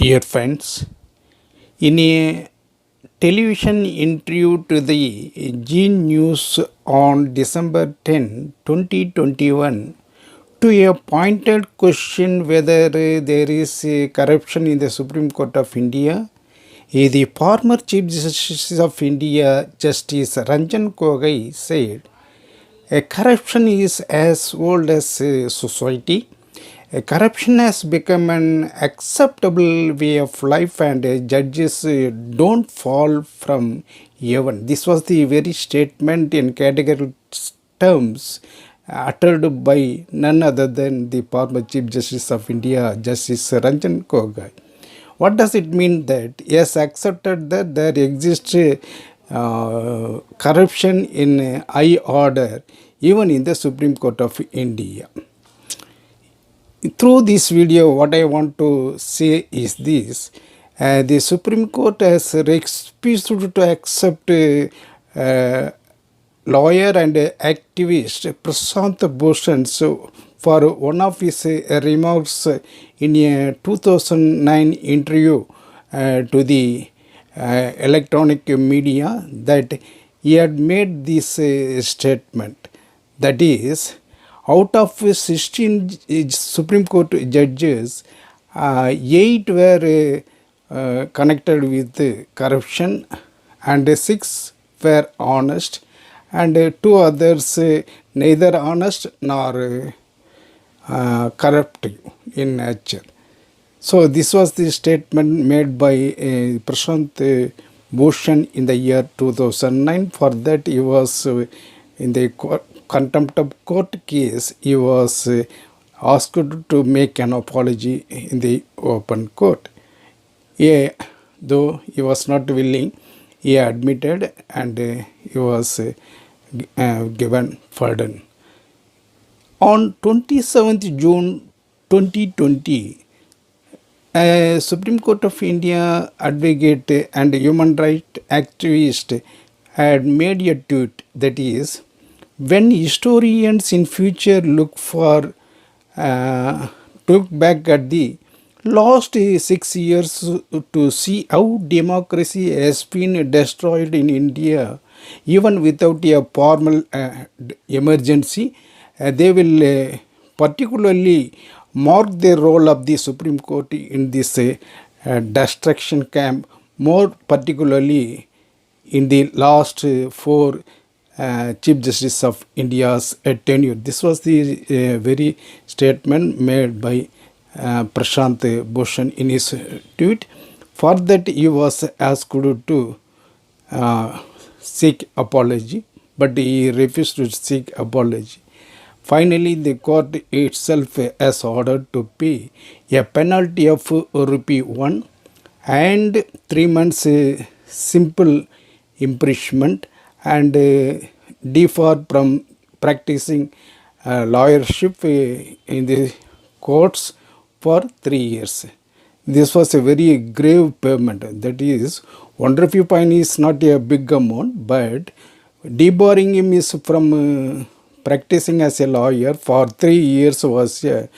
Dear friends, in a television interview to the G News on December 10, 2021, to a pointed question whether there is corruption in the Supreme Court of India, the former Chief Justice of India, Justice Ranjan Gogoi, said, corruption is as old as society. Corruption has become an acceptable way of life, and judges don't fall from heaven. This was the very statement in categorical terms uttered by none other than the former Chief Justice of India, Justice Ranjan Gogoi. What does it mean that he has accepted that there exists corruption in high order even in the Supreme Court of India? Through this video, what I want to say is this. The Supreme Court has refused to accept lawyer and activist prashant bhushan for one of his remarks in a 2009 interview to the electronic media, that he had made this statement, that is, out of 16 Supreme Court judges, 8 were connected with corruption and 6 were honest, and 2 others neither honest nor corruptive in nature. So this was the statement made by Prashant Bhushan in the year 2009. For that, he was in the contempt of court case, he was asked to make an apology in the open court. Though he was not willing, he admitted and he was given pardon. On 27th June 2020, a Supreme Court of India advocate and human rights activist had made a tweet, that is, when historians in future look back at the last 6 years to see how democracy has been destroyed in India, even without a formal emergency, they will particularly mark the role of the Supreme Court in this destruction camp, more particularly in the last 4 Chief Justice of India's tenure. This was the very statement made by Prashant Bhushan in his tweet. For that, he was asked to seek apology, but he refused to seek apology. Finally, the court itself has ordered to pay a penalty of ₹1 and 3 months simple imprisonment, and defer from practicing lawyership in the courts for 3 years. This was a very grave payment. That is, ₹1 is not a big amount, but debarring him is from practicing as a lawyer for 3 years was a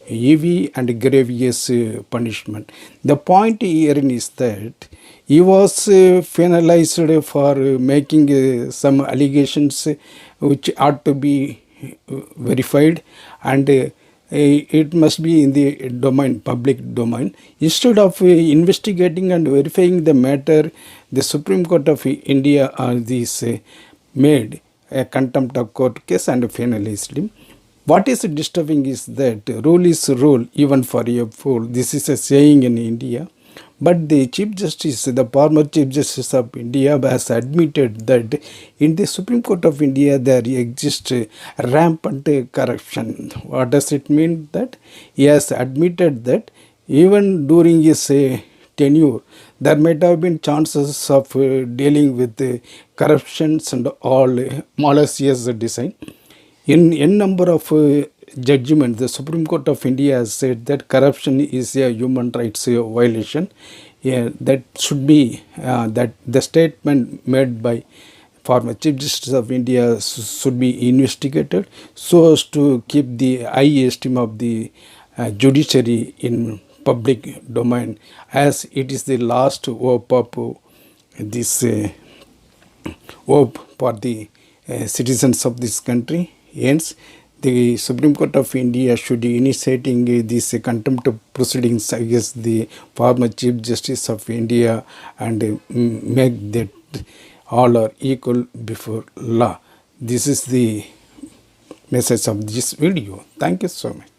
heavy and grievous punishment. The point here is that he was penalized for making some allegations which ought to be verified, and it must be in the public domain. Instead of investigating and verifying the matter, the Supreme Court of India made a contempt of court case and penalized him. What is disturbing is that rule is rule even for a fool. This is a saying in India. But the Chief Justice, the former Chief Justice of India, has admitted that in the Supreme Court of India there exists rampant corruption. What does it mean? That he has admitted that even during his tenure, there might have been chances of dealing with corruptions and all malicious design. In n number of judgments, the Supreme Court of India has said that corruption is a human rights violation. That should be that the statement made by former Chief Justice of India should be investigated so as to keep the high esteem of the judiciary in public domain, as it is the last hope of this hope for the citizens of this country. Hence, the Supreme Court of India should initiating this contempt proceedings against the former Chief Justice of India and make that all are equal before law. This is the message of this video. Thank you so much.